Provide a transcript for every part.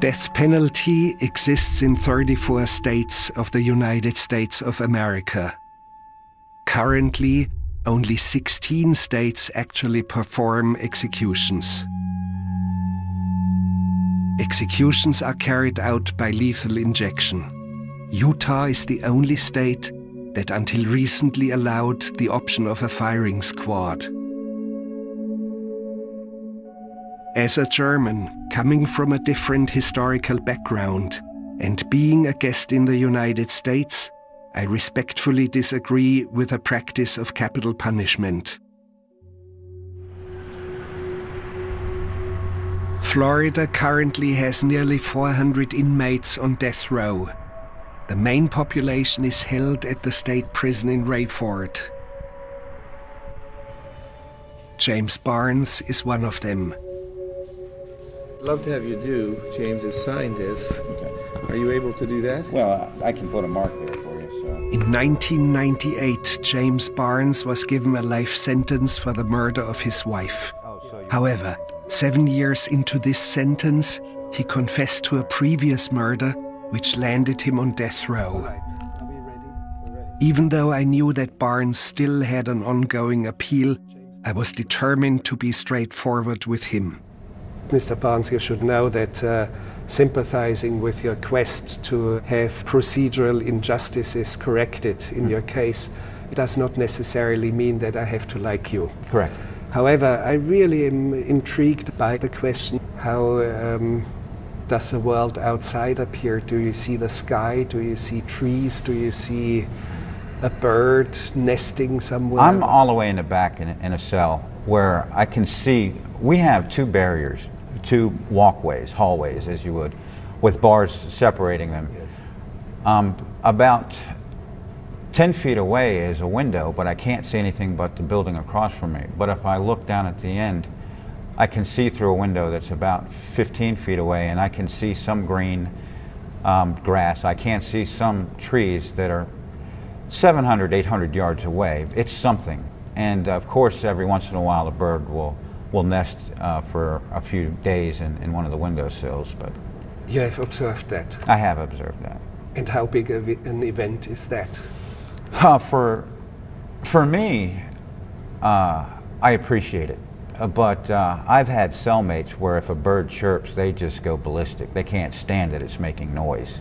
death penalty exists in 34 states of the United States of America. Currently, only 16 states actually perform executions. Executions are carried out by lethal injection. Utah is the only state that until recently allowed the option of a firing squad. As a German, coming from a different historical background and being a guest in the United States, I respectfully disagree with the practice of capital punishment. Florida currently has nearly 400 inmates on death row. The main population is held at the state prison in Rayford. James Barnes is one of them. I'd love to have you do, James, is sign this. Okay. Are you able to do that? Well, I can put a mark there for you, so. In 1998, James Barnes was given a life sentence for the murder of his wife. However, 7 years into this sentence, he confessed to a previous murder which landed him on death row. Even though I knew that Barnes still had an ongoing appeal, I was determined to be straightforward with him. Mr. Barnes, you should know that sympathizing with your quest to have procedural injustices corrected in your case, it does not necessarily mean that I have to like you. Correct. However, I really am intrigued by the question, how does the world outside appear? Do you see the sky? Do you see trees? Do you see a bird nesting somewhere? I'm all the way in the back in a cell where I can see, we have two barriers, two walkways, hallways as you would, with bars separating them. Yes. About 10 feet away is a window, but I can't see anything but the building across from me. But if I look down at the end, I can see through a window that's about 15 feet away, and I can see some green grass. I can't see some trees that are 700, 800 yards away. It's something. And of course, every once in a while, a bird will nest for a few days in one of the windowsills. But you have observed that? I have observed that. And how big an event is that? For me, I appreciate it. But I've had cellmates where if a bird chirps, they just go ballistic. They can't stand it. It's making noise.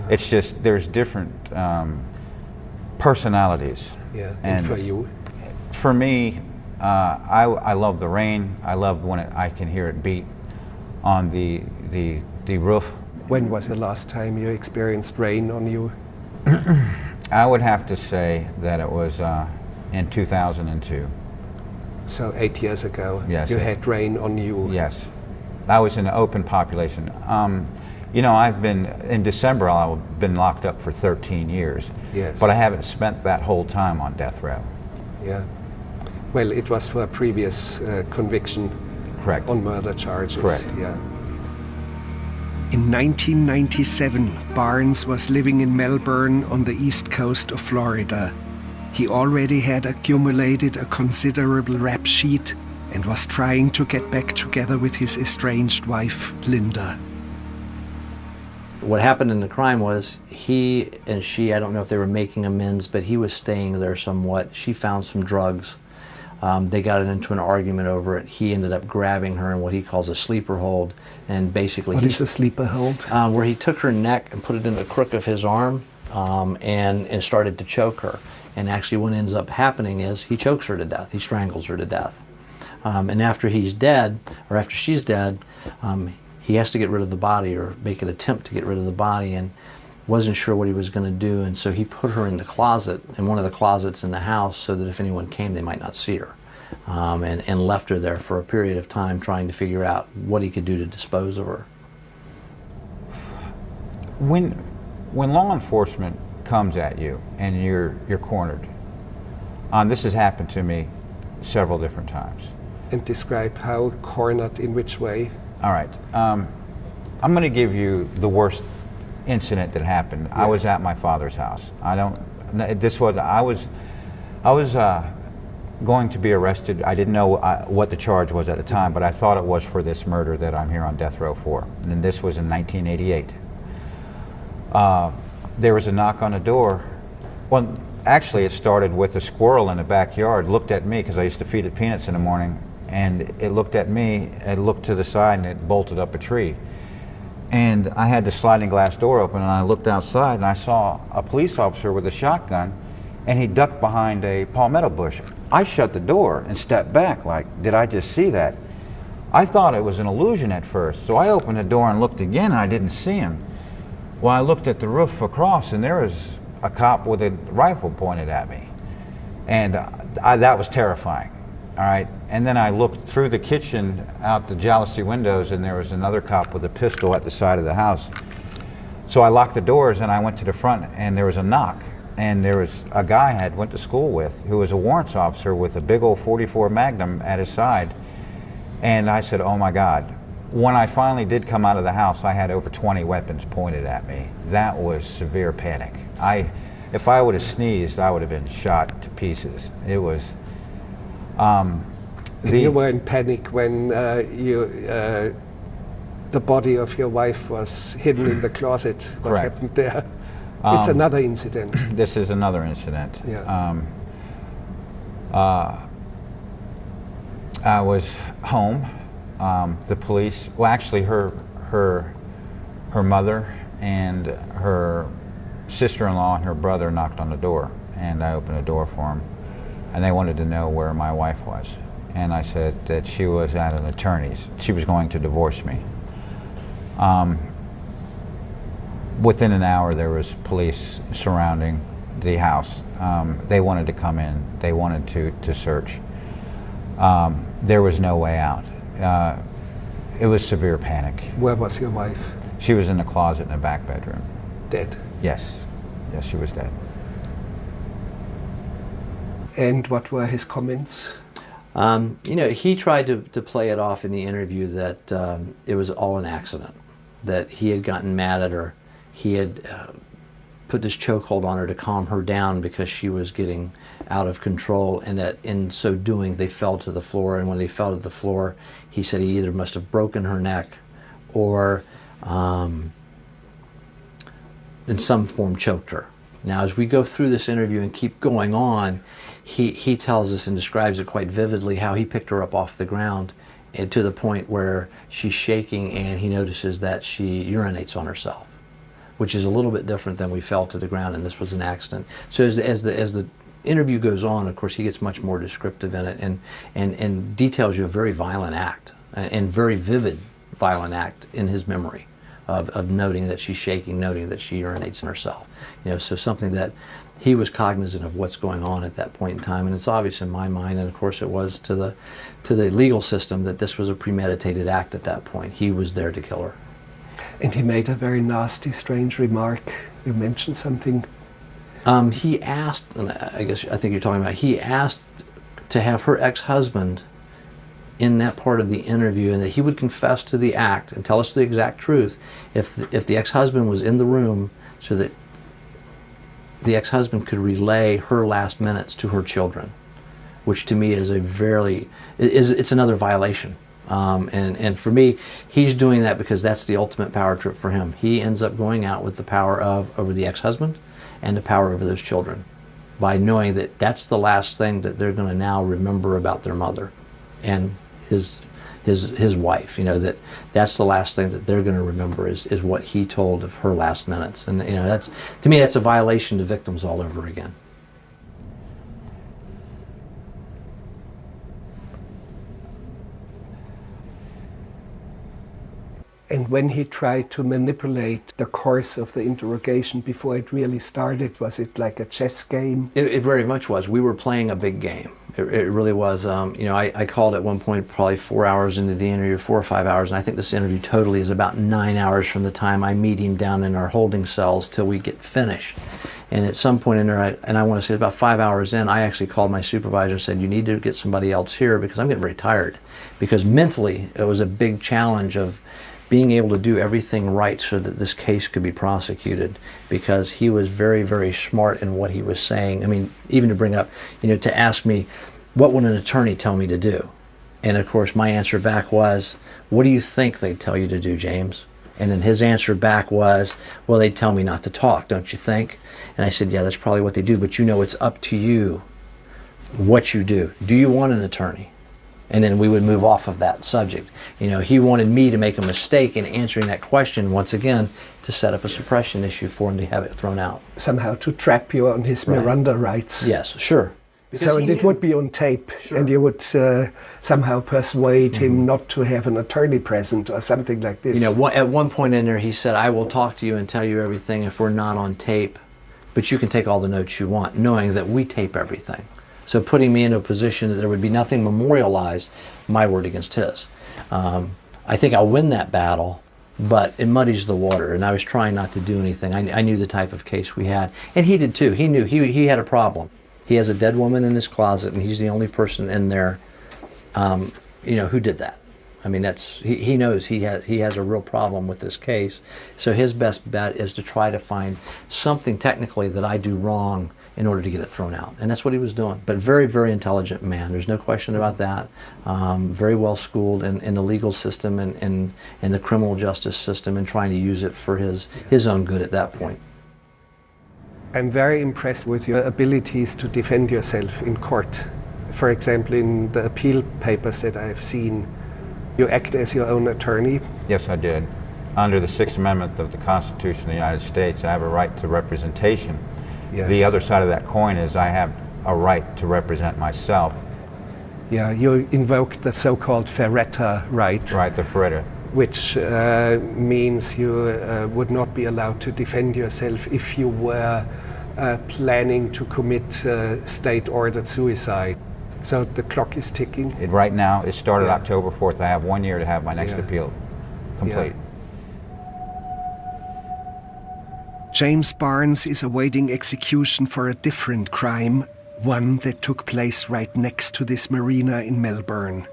It's just, there's different personalities. Yeah, and for you? For me, I love the rain. I love when I can hear it beat on the roof. When was the last time you experienced rain on you? I would have to say that it was in 2002. So 8 years ago, yes, you had rain on you. Yes, I was in an open population. You know, in December, I've been locked up for 13 years. Yes. But I haven't spent that whole time on death row. Yeah. Well, it was for a previous conviction. Correct. On murder charges. Correct. Yeah. In 1997, Barnes was living in Melbourne on the east coast of Florida. He already had accumulated a considerable rap sheet and was trying to get back together with his estranged wife, Linda. What happened in the crime was he and she, I don't know if they were making amends, but he was staying there somewhat. She found some drugs. They got into an argument over it. He ended up grabbing her in what he calls a sleeper hold, and basically— What is a sleeper hold? Where he took her neck and put it in the crook of his arm and started to choke her. And actually what ends up happening is he chokes her to death. He strangles her to death. And after he's dead, or after she's dead, he has to get rid of the body or make an attempt to get rid of the body, and wasn't sure what he was going to do, and so he put her in the closet, in one of the closets in the house, so that if anyone came they might not see her, and left her there for a period of time trying to figure out what he could do to dispose of her. When law enforcement comes at you and you're cornered, this has happened to me several different times. And describe how cornered, in which way? All right, I'm going to give you the worst incident that happened. Yes. I was at my father's house. I was going to be arrested. I didn't know what the charge was at the time, but I thought it was for this murder that I'm here on death row for. And this was in 1988. There was a knock on the door. Well, actually it started with a squirrel in the backyard looked at me, because I used to feed it peanuts in the morning, and it looked at me, it looked to the side, and it bolted up a tree. And I had the sliding glass door open, and I looked outside, and I saw a police officer with a shotgun, and he ducked behind a palmetto bush. I shut the door and stepped back like, did I just see that? I thought it was an illusion at first, so I opened the door and looked again, and I didn't see him. Well, I looked at the roof across, and there was a cop with a rifle pointed at me. And that was terrifying, all right? And then I looked through the kitchen out the jalousie windows, and there was another cop with a pistol at the side of the house. So I locked the doors, and I went to the front, and there was a knock. And there was a guy I went to school with who was a warrants officer with a big old .44 Magnum at his side. And I said, oh my God. When I finally did come out of the house, I had over 20 weapons pointed at me. That was severe panic. If I would have sneezed, I would have been shot to pieces. It was... you were in panic when the body of your wife was hidden in the closet. What Correct. happened there? It's another incident. This is another incident. Yeah. I was home. The police, well, actually her mother and her sister-in-law and her brother knocked on the door, and I opened the door for them, and they wanted to know where my wife was. And I said that she was at an attorney's. She was going to divorce me. Within an hour, there was police surrounding the house. They wanted to come in. They wanted to search. There was no way out. It was severe panic. Where was your wife? She was in the closet in the back bedroom. Dead. Yes. Yes, she was dead. And what were his comments? You know, he tried to play it off in the interview that it was all an accident, that he had gotten mad at her. He had put this chokehold on her to calm her down because she was getting out of control, and that in so doing they fell to the floor. And when they fell to the floor, he said he either must have broken her neck or in some form choked her. Now, as we go through this interview and keep going on, he tells us and describes it quite vividly how he picked her up off the ground and to the point where she's shaking, and he notices that she urinates on herself, which is a little bit different than we fell to the ground and this was an accident. So as the interview goes on, of course, he gets much more descriptive in it and details you a very violent act, and very vivid violent act in his memory of noting that she's shaking, noting that she urinates on herself. You know, so something that he was cognizant of what's going on at that point in time, and it's obvious in my mind, and of course it was to the legal system, that this was a premeditated act at that point. He was there to kill her. And he made a very nasty, strange remark. You mentioned something. He asked, and I think you're talking about, he asked to have her ex-husband in that part of the interview, and that he would confess to the act and tell us the exact truth if the ex-husband was in the room, so that the ex-husband could relay her last minutes to her children, which to me is it's another violation. And for me, he's doing that because that's the ultimate power trip for him. He ends up going out with the power over the ex-husband and the power over those children, by knowing that that's the last thing that they're going to now remember about their mother and his wife. You know, that's the last thing that they're going to remember is what he told of her last minutes. And you know, that's, to me, that's a violation to victims all over again. And when he tried to manipulate the course of the interrogation before it really started, was it like a chess game? It very much was. We were playing a big game. It really was. You know, I called at one point probably 4 hours into the interview, 4 or 5 hours, and I think this interview totally is about 9 hours from the time I meet him down in our holding cells till we get finished. And at some point in there, I want to say about 5 hours in, I actually called my supervisor and said, you need to get somebody else here because I'm getting very tired. Because mentally, it was a big challenge of being able to do everything right so that this case could be prosecuted, because he was very, very smart in what he was saying. I mean, even to bring up, you know, to ask me, what would an attorney tell me to do? And of course, my answer back was, what do you think they'd tell you to do, James? And then his answer back was, well, they'd tell me not to talk, don't you think? And I said, yeah, that's probably what they do, but you know, it's up to you what you do. Do you want an attorney? And then we would move off of that subject. You know, he wanted me to make a mistake in answering that question once again to set up a suppression issue for him to have it thrown out. Somehow to trap you on his Miranda rights. Yes, sure. So it would be on tape, and you would somehow persuade him not to have an attorney present or something like this. You know, at one point in there, he said, I will talk to you and tell you everything if we're not on tape, but you can take all the notes you want, knowing that we tape everything. So putting me into a position that there would be nothing memorialized, my word against his. I think I'll win that battle, but it muddies the water, and I was trying not to do anything. I knew the type of case we had, and he did too. He knew he had a problem. He has a dead woman in his closet, and he's the only person in there, you know, who did that. I mean, he knows he has a real problem with this case. So his best bet is to try to find something technically that I do wrong in order to get it thrown out, and that's what he was doing. But very, very intelligent man. There's no question about that. Very well schooled in the legal system and in the criminal justice system, and trying to use it for his own good at that point. I'm very impressed with your abilities to defend yourself in court. For example, in the appeal papers that I've seen, you act as your own attorney. Yes, I did. Under the Sixth Amendment of the Constitution of the United States, I have a right to representation. Yes. The other side of that coin is I have a right to represent myself. Yeah, you invoked the so-called Ferretta right. Right, the Ferretta. Which means you would not be allowed to defend yourself if you were planning to commit state-ordered suicide. So the clock is ticking. Right now, it started October 4th. I have 1 year to have my next appeal complete. James Barnes is awaiting execution for a different crime, one that took place right next to this marina in Melbourne.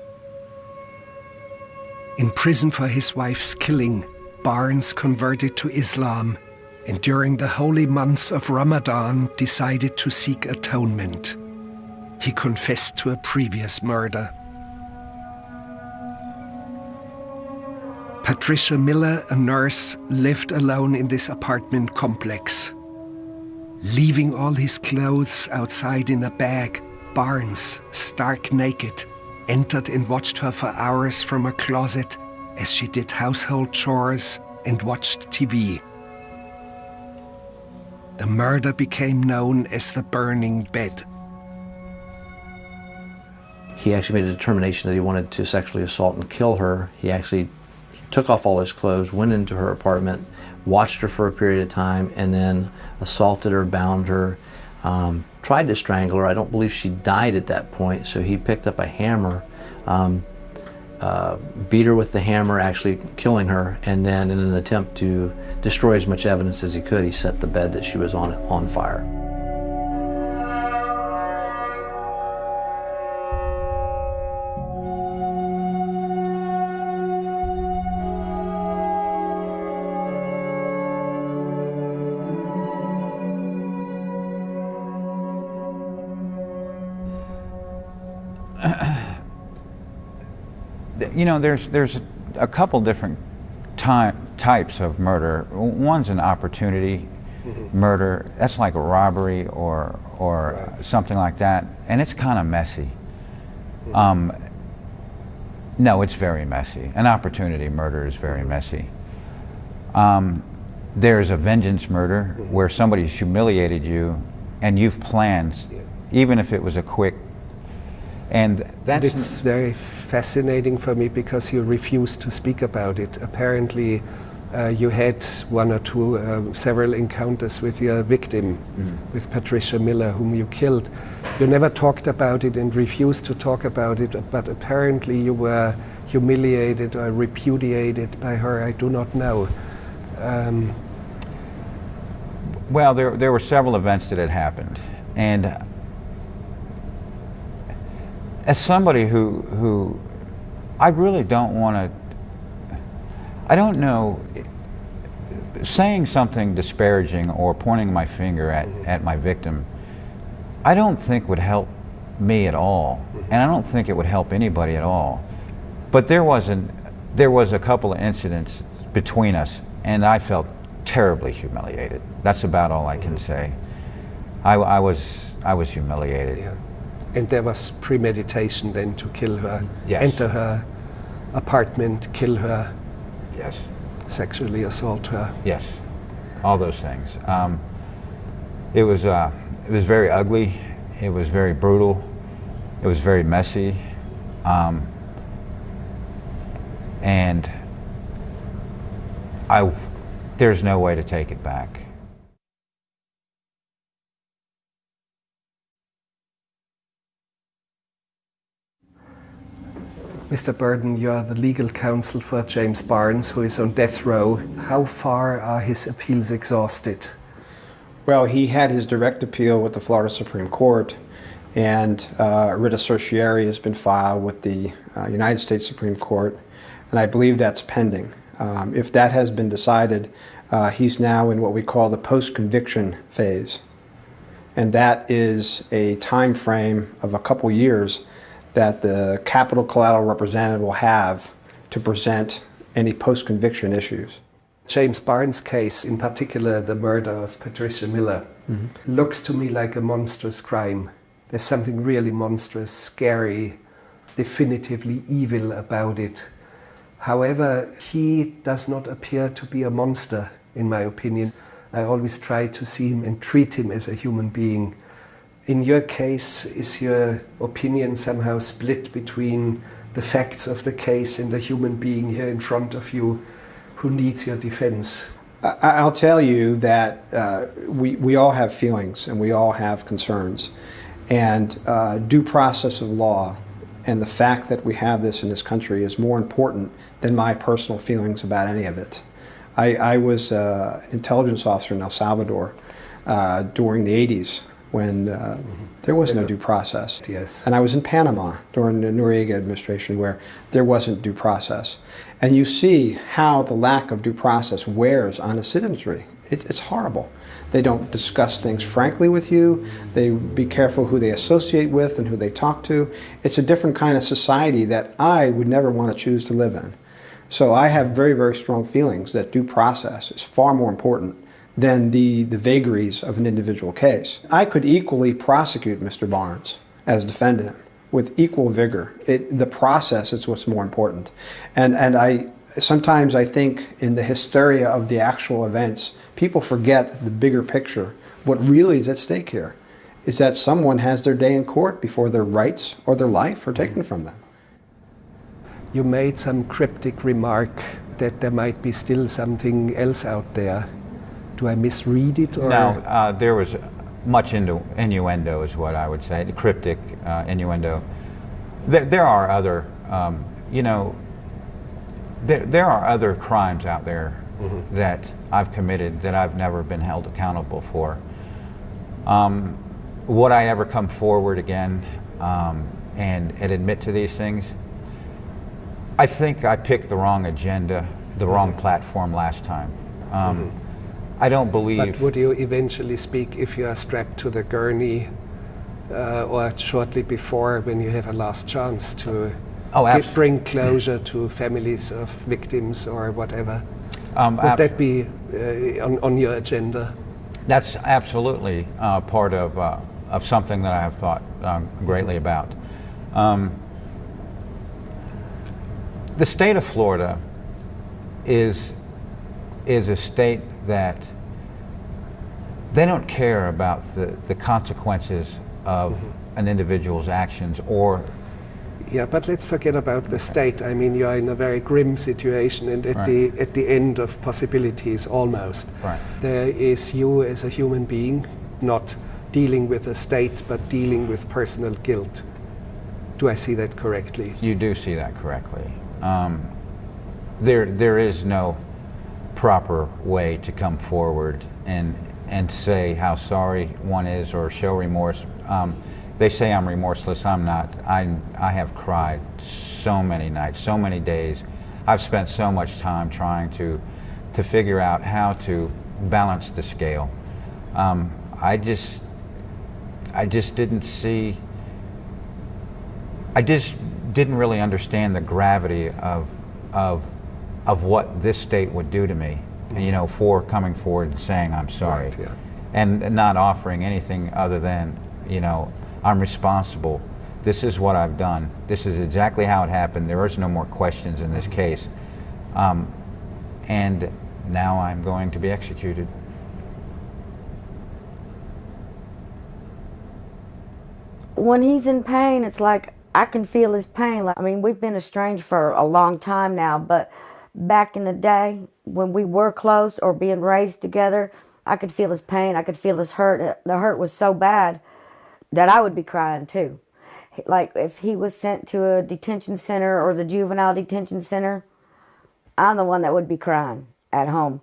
In prison for his wife's killing, Barnes converted to Islam, and during the holy month of Ramadan decided to seek atonement. He confessed to a previous murder. Patricia Miller, a nurse, lived alone in this apartment complex. Leaving all his clothes outside in a bag, Barnes, stark naked, entered and watched her for hours from a closet as she did household chores and watched TV. The murder became known as the burning bed. He actually made a determination that he wanted to sexually assault and kill her. He actually took off all his clothes, went into her apartment, watched her for a period of time, and then assaulted her, bound her, tried to strangle her. I don't believe she died at that point, so he picked up a hammer, beat her with the hammer, actually killing her, and then in an attempt to destroy as much evidence as he could, he set the bed that she was on fire. You know, there's a couple different types of murder. One's an opportunity murder. That's like a robbery or something like that, and it's kind of messy. No, it's very messy. An opportunity murder is very messy. There's a vengeance murder where somebody's humiliated you, and you've planned, even if it was a quick. And it's very fascinating for me because you refuse to speak about it. Apparently, you had one or two, several encounters with your victim, with Patricia Miller, whom you killed. You never talked about it and refused to talk about it, but apparently you were humiliated or repudiated by her. I do not know. Well, there were several events that had happened, and as somebody who I really don't want to, I don't know, saying something disparaging or pointing my finger at my victim, I don't think would help me at all, and I don't think it would help anybody at all. But there was a couple of incidents between us, and I felt terribly humiliated. That's about all I can say. I was humiliated. Yeah. And there was premeditation then to kill her, Yes. enter her apartment, kill her, Yes. sexually assault her. Yes. All those things. It was very ugly. It was very brutal. It was very messy. And there's no way to take it back. Mr. Burden, you are the legal counsel for James Barnes, who is on death row. How far are his appeals exhausted? Well, he had his direct appeal with the Florida Supreme Court, and writ of certiorari has been filed with the United States Supreme Court, and I believe that's pending. If that has been decided, he's now in what we call the post-conviction phase, and that is a time frame of a couple years that the capital collateral representative will have to present any post-conviction issues. James Barnes' case, in particular the murder of Patricia Miller, looks to me like a monstrous crime. There's something really monstrous, scary, definitively evil about it. However, he does not appear to be a monster, in my opinion. I always try to see him and treat him as a human being. In your case, is your opinion somehow split between the facts of the case and the human being here in front of you who needs your defense? I'll tell you that we all have feelings and we all have concerns. And due process of law and the fact that we have this in this country is more important than my personal feelings about any of it. I was an intelligence officer in El Salvador during the 80s when there was no due process. Yes. And I was in Panama during the Noriega administration where there wasn't due process. And you see how the lack of due process wears on a citizenry. It's horrible. They don't discuss things frankly with you. They be careful who they associate with and who they talk to. It's a different kind of society that I would never want to choose to live in. So I have very, very strong feelings that due process is far more important than the vagaries of an individual case. I could equally prosecute Mr. Barnes as defendant with equal vigor. The process is what's more important. And sometimes I think in the hysteria of the actual events, people forget the bigger picture. What really is at stake here is that someone has their day in court before their rights or their life are taken from them. You made some cryptic remark that there might be still something else out there. Do I misread it? Or? No, there was much innuendo is what I would say, the cryptic innuendo. There are other, there are other crimes out there that I've committed that I've never been held accountable for. Would I ever come forward again and admit to these things? I think I picked the wrong agenda, the wrong platform last time. I don't believe... But would you eventually speak if you are strapped to the gurney or shortly before when you have a last chance to bring closure to families of victims or whatever? Would that be on your agenda? That's absolutely part of something that I have thought greatly about. The state of Florida is a state that they don't care about the consequences of an individual's actions or... Yeah, but let's forget about the state. I mean, you are in a very grim situation and at the end of possibilities almost. Right. There is you as a human being, not dealing with a state, but dealing with personal guilt. Do I see that correctly? You do see that correctly. There is no proper way to come forward and say how sorry one is or show remorse. They say I'm remorseless. I'm not. I have cried so many nights, so many days. I've spent so much time trying to figure out how to balance the scale. I just didn't see I just didn't really understand the gravity of what this state would do to me, you know, for coming forward and saying I'm sorry, Right, yeah. and not offering anything other than, you know, I'm responsible. This is what I've done. This is exactly how it happened. There is no more questions in this case, and now I'm going to be executed. When he's in pain, it's like I can feel his pain. Like, I mean, we've been estranged for a long time now, but back in the day when we were close or being raised together, I could feel his pain. I could feel his hurt. The hurt was so bad that I would be crying too. Like if he was sent to a detention center or the juvenile detention center, I'm the one that would be crying at home.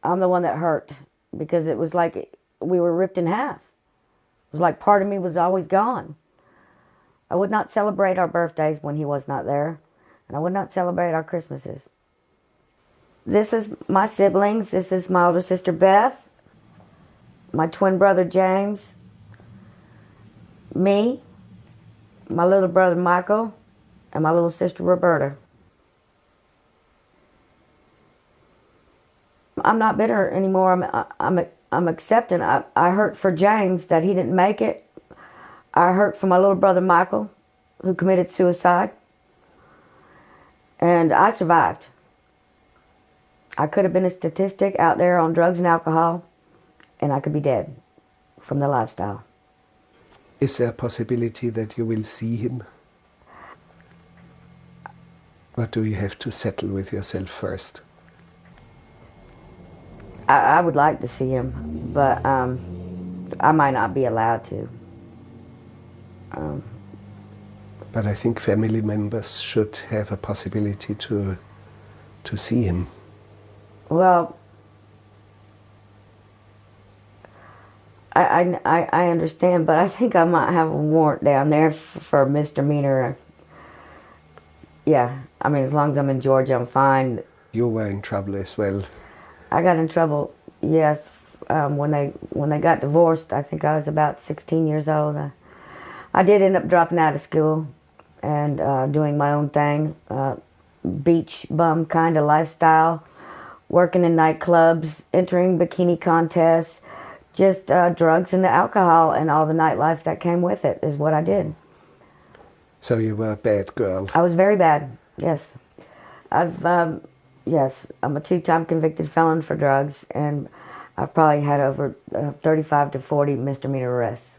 I'm the one that hurt because it was like we were ripped in half. It was like part of me was always gone. I would not celebrate our birthdays when he was not there, and I would not celebrate our Christmases. This is my siblings. This is my older sister Beth, my twin brother James, me, my little brother Michael, and my little sister Roberta. I'm not bitter anymore. I'm accepting. I hurt for James that he didn't make it. I hurt for my little brother Michael, who committed suicide. And I survived. I could have been a statistic out there on drugs and alcohol, and I could be dead from the lifestyle. Is there a possibility that you will see him? Or do you have to settle with yourself first? I would like to see him, but I might not be allowed to. But I think family members should have a possibility to see him. Well, I understand, but I think I might have a warrant down there for a misdemeanor. Yeah, I mean, as long as I'm in Georgia, I'm fine. You were in trouble as well. I got in trouble, yes, when they got divorced. I think I was about 16 years old. I did end up dropping out of school and doing my own thing, beach bum kind of lifestyle, working in nightclubs, entering bikini contests, just drugs and the alcohol and all the nightlife that came with it is what I did. So you were a bad girl. I was very bad, yes. Yes, I'm a 2-time convicted felon for drugs, and I've probably had over 35 to 40 misdemeanor arrests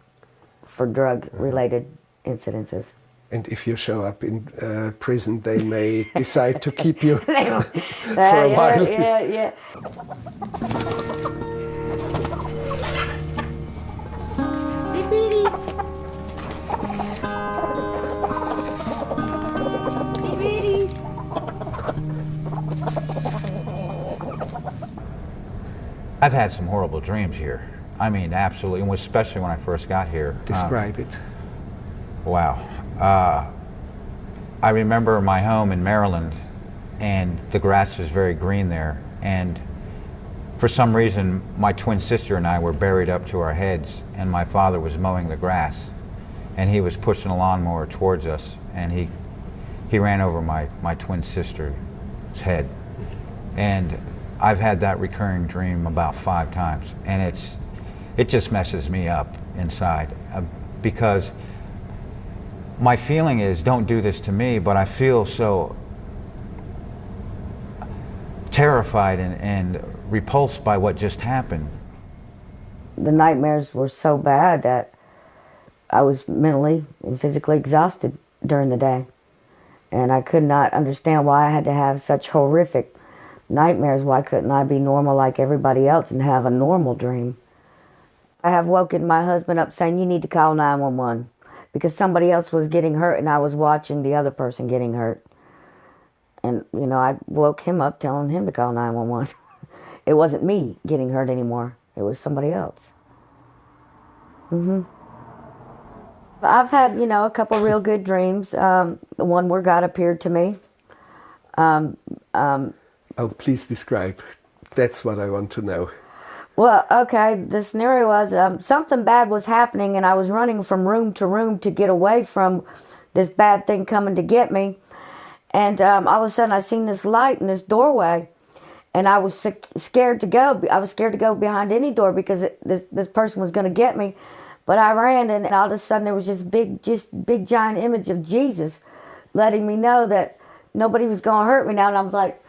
for drug-related incidences. And if you show up in prison, they may decide to keep you for a Yeah, while. yeah. I've had some horrible dreams here. I mean, absolutely, and especially when I first got here. Describe it. Wow. I remember my home in Maryland, and the grass was very green there, and for some reason my twin sister and I were buried up to our heads, and my father was mowing the grass, and he was pushing a lawnmower towards us, and he ran over my twin sister's head. And I've had that recurring dream about 5 times, and it just messes me up inside because my feeling is, don't do this to me, but I feel so terrified and repulsed by what just happened. The nightmares were so bad that I was mentally and physically exhausted during the day. And I could not understand why I had to have such horrific nightmares. Why couldn't I be normal like everybody else and have a normal dream? I have woken my husband up saying, you need to call 911 because somebody else was getting hurt and I was watching the other person getting hurt. And, you know, I woke him up telling him to call 911. It wasn't me getting hurt anymore. It was somebody else. I've had, you know, a couple real good dreams. The one where God appeared to me. Oh, please describe. That's what I want to know. Well, okay, the scenario was something bad was happening and I was running from room to room to get away from this bad thing coming to get me. And all of a sudden I seen this light in this doorway, and I was scared to go. I was scared to go behind any door because this person was going to get me. But I ran, and all of a sudden there was this big giant image of Jesus letting me know that nobody was going to hurt me now. And I'm like,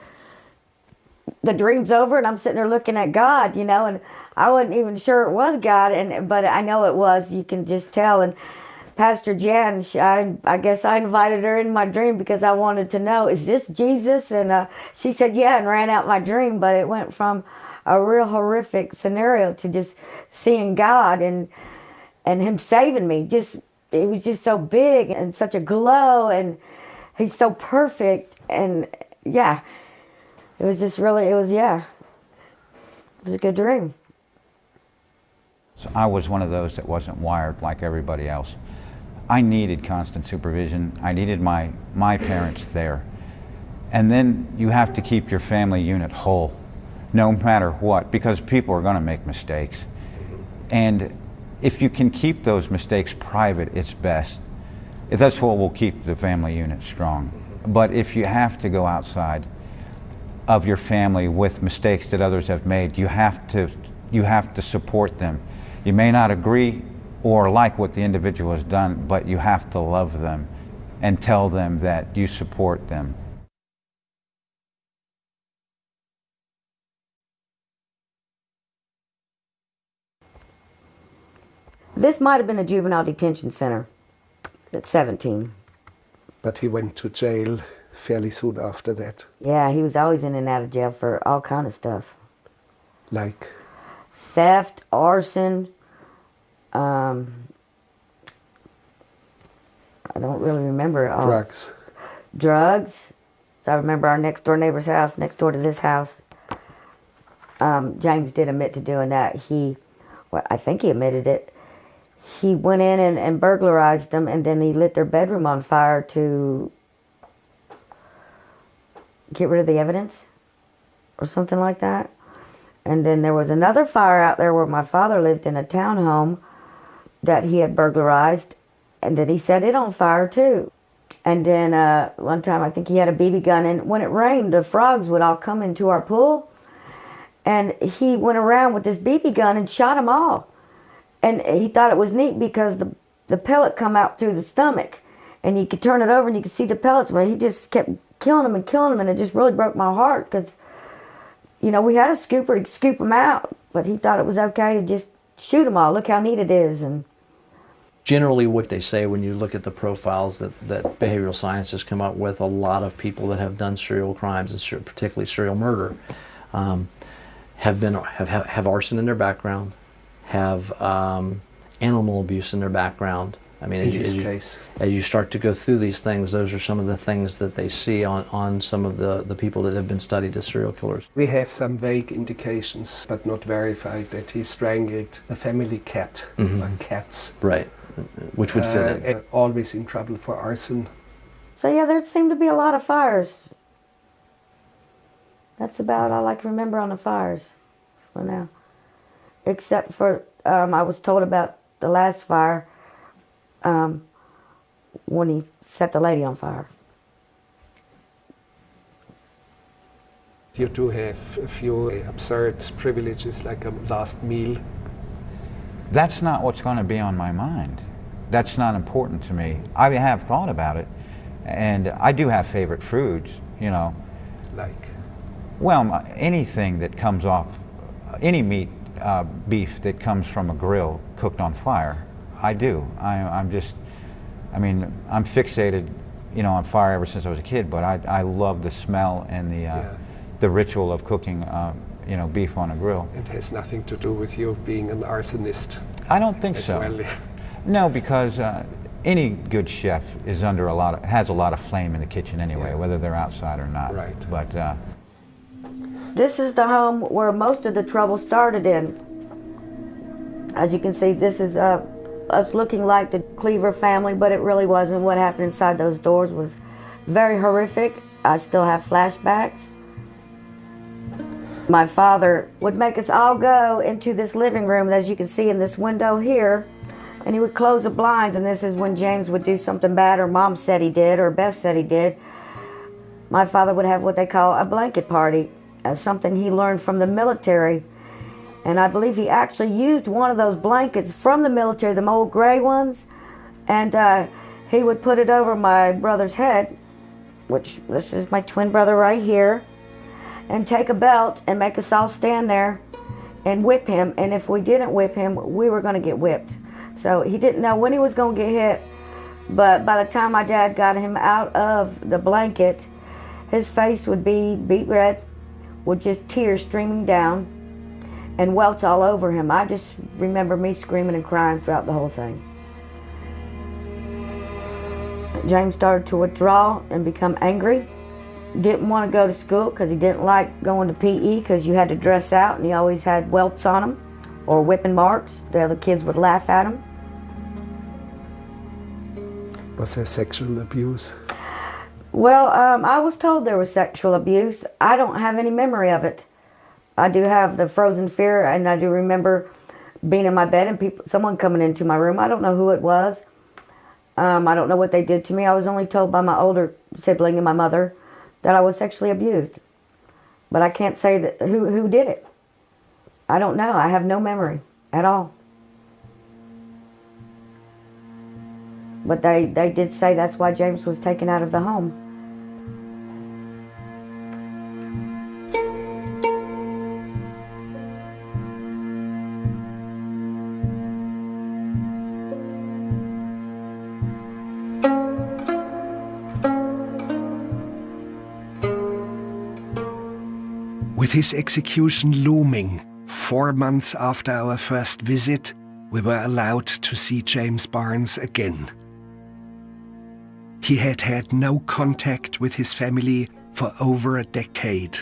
the dream's over, and I'm sitting there looking at God, you know, and I wasn't even sure it was God, but I know it was. You can just tell. And Pastor Jan, I guess I invited her in my dream because I wanted to know, is this Jesus? And she said, yeah, and ran out my dream. But it went from a real horrific scenario to just seeing God and Him saving me. It was just so big and such a glow, and He's so perfect. And yeah, it was just really, it was a good dream. So I was one of those that wasn't wired like everybody else. I needed constant supervision. I needed my parents there. And then you have to keep your family unit whole, no matter what, because people are going to make mistakes. And if you can keep those mistakes private, it's best. That's what will keep the family unit strong. But if you have to go outside of your family with mistakes that others have made, you have to support them. You may not agree or like what the individual has done, but you have to love them and tell them that you support them. This might have been a juvenile detention center at 17. But he went to jail fairly soon after that. Yeah, he was always in and out of jail for all kind of stuff. Like? Theft, arson, I don't really remember. Drugs. Drugs. So I remember our next door neighbor's house, next door to this house. James did admit to doing that. I think he admitted it. He went in and burglarized them, and then he lit their bedroom on fire to get rid of the evidence or something like that. And then there was another fire out there where my father lived in a townhome that he had burglarized, and then he set it on fire too. And then one time I think he had a BB gun, and when it rained, the frogs would all come into our pool, and he went around with this BB gun and shot them all. And he thought it was neat because the pellet come out through the stomach, and you could turn it over and you could see the pellets, but he just kept killing them, and it just really broke my heart because, you know, we had a scooper to scoop them out, but he thought it was okay to just shoot them all. Look how neat it is. And generally what they say when you look at the profiles that behavioral science has come up with, a lot of people that have done serial crimes, and particularly serial murder, have arson in their background, have animal abuse in their background. I mean, as you start to go through these things, those are some of the things that they see on some of the people that have been studied as serial killers. We have some vague indications, but not verified, that he strangled a family cat, or cats. Right, which would fit in. Always in trouble for arson. So yeah, there seemed to be a lot of fires. That's about all I can remember on the fires for now. Except for, I was told about the last fire, when he set the lady on fire. You do have a few absurd privileges, like a last meal. That's not what's going to be on my mind. That's not important to me. I have thought about it, and I do have favorite foods, you know. Like? Well, anything that comes off, any meat, beef that comes from a grill cooked on fire, I do. I'm fixated, you know, on fire ever since I was a kid, but I love the smell and the ritual of cooking, you know, beef on a grill. It has nothing to do with you being an arsonist. I don't think so. Well. No, because any good chef is has a lot of flame in the kitchen anyway, whether they're outside or not. Right. But this is the home where most of the trouble started in. As you can see, this is us looking like the Cleaver family, but it really wasn't. What happened inside those doors was very horrific. I still have flashbacks. My father would make us all go into this living room, as you can see in this window here. and he would close the blinds, and this is when James would do something bad, or Mom said he did, or Beth said he did. My father would have what they call a blanket party, something he learned from the military. And I believe he actually used one of those blankets from the military, them old gray ones, and he would put it over my brother's head, which this is my twin brother right here, and take a belt and make us all stand there and whip him. And if we didn't whip him, we were going to get whipped. So he didn't know when he was going to get hit, but by the time my dad got him out of the blanket, his face would be beet red, with just tears streaming down and welts all over him. I just remember me screaming and crying throughout the whole thing. James started to withdraw and become angry. Didn't want to go to school because he didn't like going to PE because you had to dress out, and he always had welts on him or whipping marks. The other kids would laugh at him. Was there sexual abuse? Well, I was told there was sexual abuse. I don't have any memory of it. I do have the frozen fear, and I do remember being in my bed and someone coming into my room. I don't know who it was. I don't know what they did to me. I was only told by my older sibling and my mother that I was sexually abused. But I can't say that who did it. I don't know. I have no memory at all. But they did say that's why James was taken out of the home. With his execution looming, 4 months after our first visit, we were allowed to see James Barnes again. He had had no contact with his family for over a decade.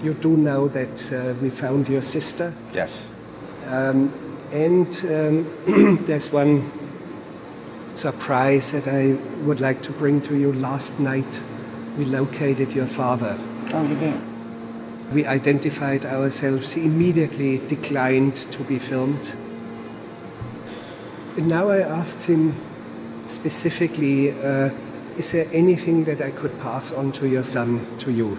You do know that we found your sister? Yes. There's one surprise that I would like to bring to you. Last night, we located your father. Oh, you did? We identified ourselves. He immediately declined to be filmed. And now I asked him specifically, is there anything that I could pass on to your son, to you?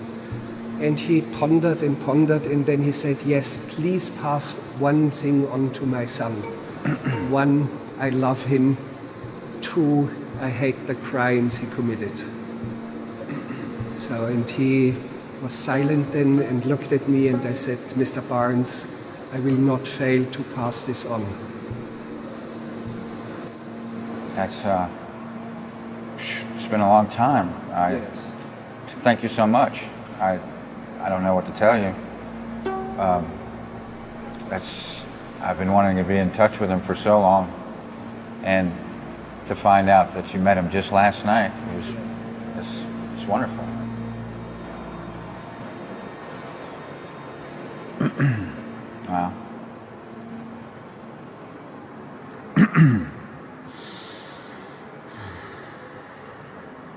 And he pondered, and then he said, yes, please pass one thing on to my son. 1, I love him. 2, I hate the crimes he committed. So, and he was silent then and looked at me, and I said, Mr. Barnes, I will not fail to pass this on. That's, it's been a long time. Yes. Thank you so much. I don't know what to tell you. I've been wanting to be in touch with him for so long, and to find out that you met him just last night, it's wonderful. Wow.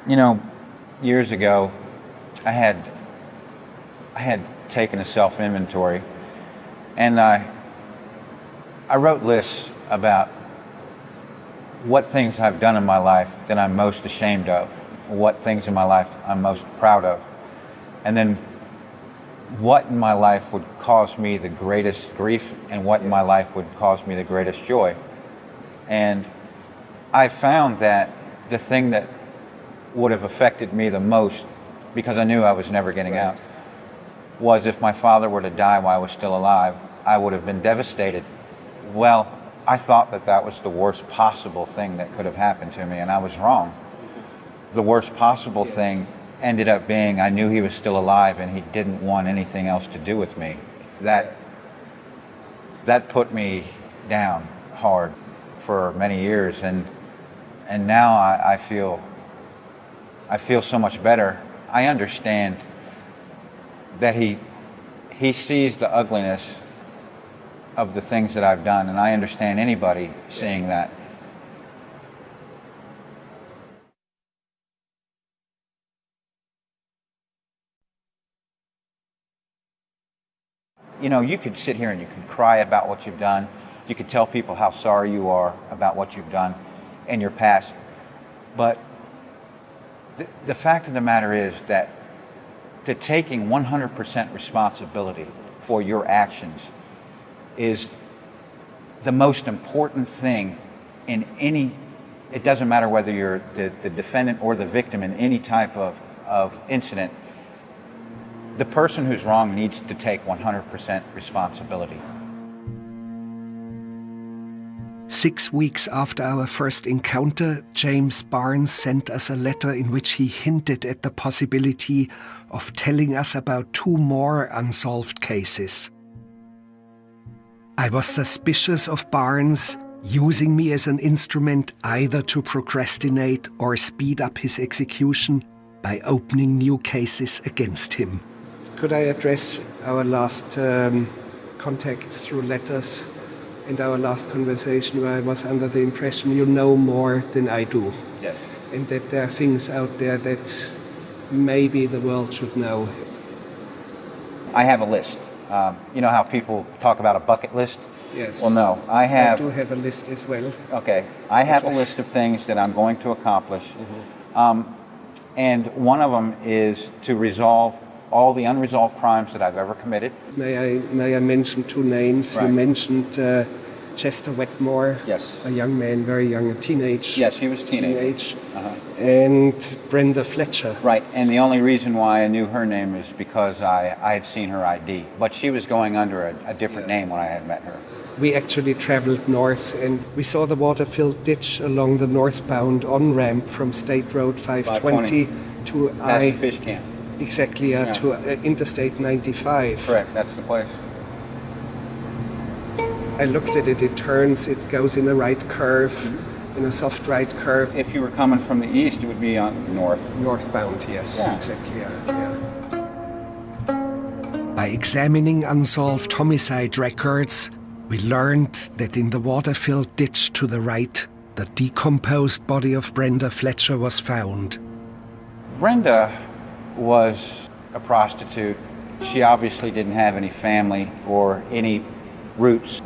You know, years ago, I had taken a self-inventory, and I wrote lists about what things I've done in my life that I'm most ashamed of, what things in my life I'm most proud of, and then what in my life would cause me the greatest grief and what in my life would cause me the greatest joy. And I found that the thing that would have affected me the most, because I knew I was never getting out, was if my father were to die while I was still alive, I would have been devastated. Well, I thought that that was the worst possible thing that could have happened to me, and I was wrong. The worst possible thing ended up being I knew he was still alive and he didn't want anything else to do with me. That put me down hard for many years, and now I feel so much better. I understand that he sees the ugliness of the things that I've done, and I understand anybody seeing that. You know, you could sit here and you could cry about what you've done. You could tell people how sorry you are about what you've done in your past. But the fact of the matter is that taking 100% responsibility for your actions is the most important thing in any, it doesn't matter whether you're the defendant or the victim in any type of incident. The person who's wrong needs to take 100% responsibility. 6 weeks after our first encounter, James Barnes sent us a letter in which he hinted at the possibility of telling us about 2 more unsolved cases. I was suspicious of Barnes using me as an instrument either to procrastinate or speed up his execution by opening new cases against him. Could I address our last contact through letters and our last conversation where I was under the impression you know more than I do? Yes. And that there are things out there that maybe the world should know. I have a list. You know how people talk about a bucket list? Yes. Well, no, I do have a list as well. Okay, I have a list of things that I'm going to accomplish. Mm-hmm. And one of them is to resolve all the unresolved crimes that I've ever committed. May I mention 2 names? Right. You mentioned Chester Wetmore, yes, a young man, very young, a teenage. Yes, he was teenage. Uh-huh. And Brenda Fletcher. Right, and the only reason why I knew her name is because I had seen her ID, but she was going under a different name when I had met her. We actually traveled north and we saw the water-filled ditch along the northbound on-ramp from State Road 520 to Past the fish camp. Exactly, to Interstate 95. Correct, that's the place. I looked at it, it turns, it goes in a right curve, in a soft right curve. If you were coming from the east, it would be on north. Northbound, yes, yeah. Exactly, yeah. By examining unsolved homicide records, we learned that in the water-filled ditch to the right, the decomposed body of Brenda Fletcher was found. Brenda was a prostitute. She obviously didn't have any family or any roots.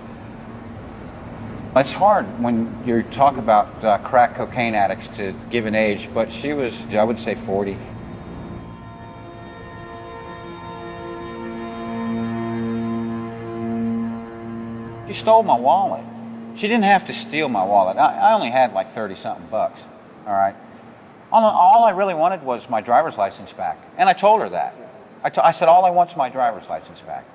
It's hard when you talk about crack cocaine addicts to give an age, but she was, I would say, 40. She stole my wallet. She didn't have to steal my wallet. I only had like 30-something bucks, all right? All I really wanted was my driver's license back. And I told her that. I said, all I want is my driver's license back.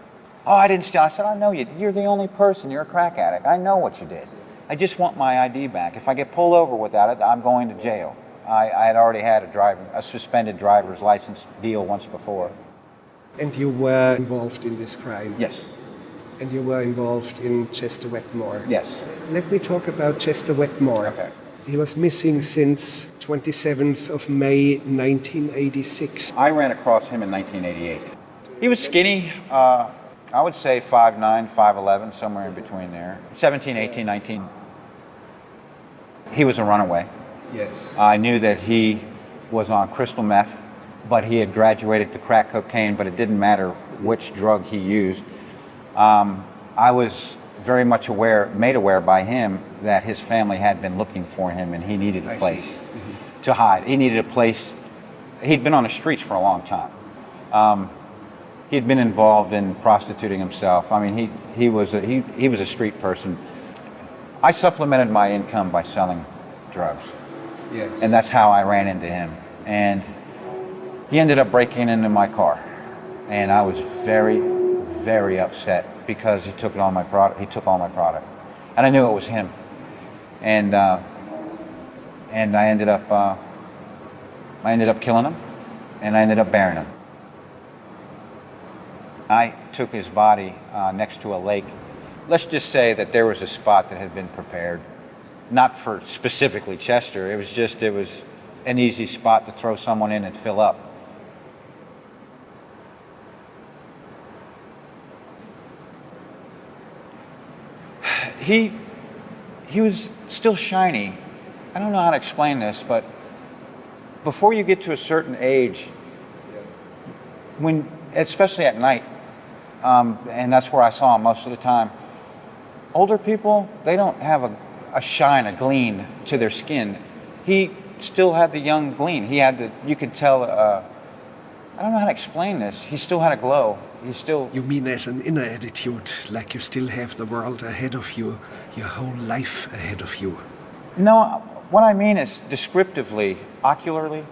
Oh, I didn't steal. I said, I know you. You're the only person. You're a crack addict. I know what you did. I just want my ID back. If I get pulled over without it, I'm going to jail. I had already had a suspended driver's license deal once before. And you were involved in this crime? Yes. And you were involved in Chester Wetmore? Yes. Let me talk about Chester Wetmore. Okay. He was missing since 27th of May 1986. I ran across him in 1988. He was skinny, I would say 5'9", 5'11", somewhere in between there. 17, 18, 19. He was a runaway. Yes. I knew that he was on crystal meth, but he had graduated to crack cocaine, but it didn't matter which drug he used. I was very much made aware by him that his family had been looking for him and he needed a place to hide. He needed a place. He'd been on the streets for a long time. He'd been involved in prostituting himself. I mean, he was a street person. I supplemented my income by selling drugs. Yes. And that's how I ran into him. And he ended up breaking into my car. And I was very, very upset because he took all my product. He took all my product, and I knew it was him. And I ended up killing him, and I ended up burying him. I took his body next to a lake. Let's just say that there was a spot that had been prepared, not for specifically Chester. It was an easy spot to throw someone in and fill up. He was still shiny. I don't know how to explain this, but before you get to a certain age, especially at night, and that's where I saw him most of the time. Older people, they don't have a shine, a gleam to their skin. He still had the young gleam. He had the, you could tell, I don't know how to explain this. He still had a glow. He still... You mean as an inner attitude, like you still have the world ahead of you, your whole life ahead of you? No, what I mean is descriptively, ocularly,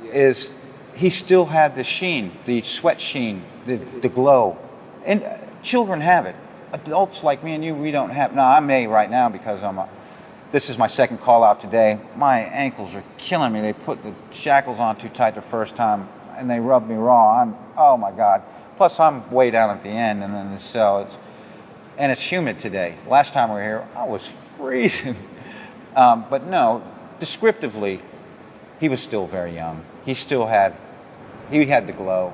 is he still had the sheen, the sweat sheen, the glow. And children have it. Adults like me and you, we don't have. No, I may right now because this is my second call out today. My ankles are killing me. They put the shackles on too tight the first time and they rubbed me raw. Oh my God. Plus I'm way down at the end and in the cell. And it's humid today. Last time we were here, I was freezing. But no, descriptively, he was still very young. He had the glow.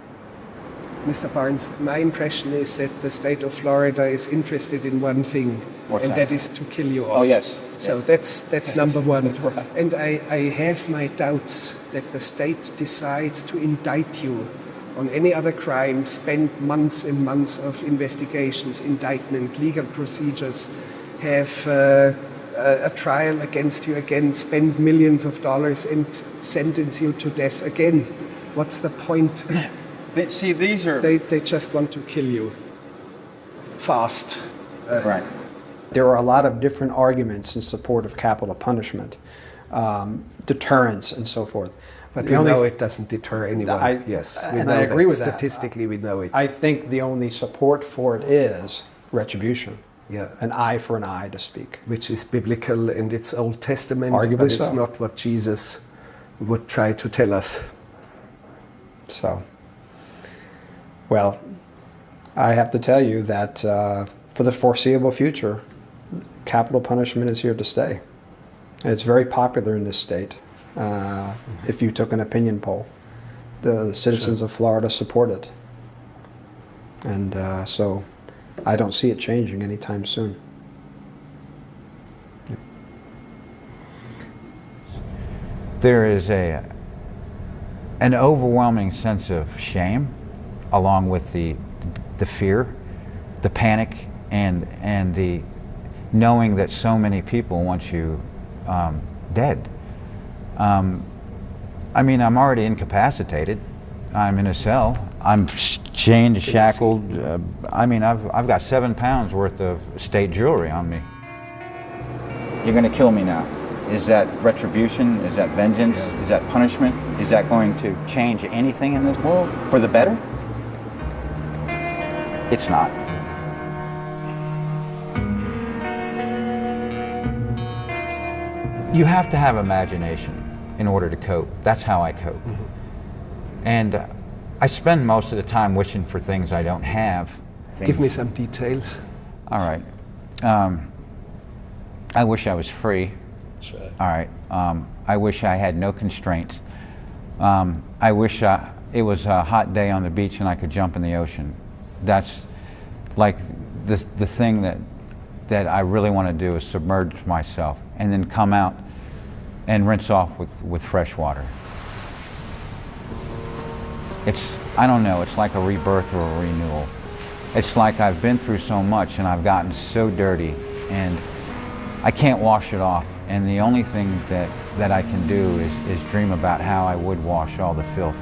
Mr. Barnes, my impression is that the state of Florida is interested in one thing, and that is to kill you off. Oh, yes. So yes. that's number one. Right. And I have my doubts that the state decides to indict you on any other crime, spend months and months of investigations, indictment, legal procedures, have a trial against you again, spend millions of dollars and sentence you to death again. What's the point? See, these are... They just want to kill you. Fast. Right. There are a lot of different arguments in support of capital punishment, deterrence and so forth. But we know it doesn't deter anyone. Yes, we know I agree with that. Statistically, we know it. I think the only support for it is retribution. Yeah. An eye for an eye, to speak. Which is biblical and it's Old Testament, arguably but it's so. not what Jesus would try to tell us. So, well, I have to tell you that for the foreseeable future, capital punishment is here to stay. And it's very popular in this state. If you took an opinion poll, the citizens of Florida support it. And so I don't see it changing anytime soon. There is an overwhelming sense of shame, along with the fear, the panic, and the knowing that so many people want you dead. I mean, I'm already incapacitated. I'm in a cell. I'm chained, shackled. I mean, I've got 7 pounds worth of state jewelry on me. You're going to kill me now. Is that retribution? Is that vengeance? Is that punishment? Is that going to change anything in this world for the better? It's not. You have to have imagination in order to cope. That's how I cope. Mm-hmm. And I spend most of the time wishing for things I don't have. Give me some details. All right. I wish I was free. That's right. All right. I wish I had no constraints. I wish it was a hot day on the beach and I could jump in the ocean. That's like the thing that I really want to do is submerge myself and then come out and rinse off with fresh water. I don't know, it's like a rebirth or a renewal. It's like I've been through so much and I've gotten so dirty and I can't wash it off. And the only thing that I can do is dream about how I would wash all the filth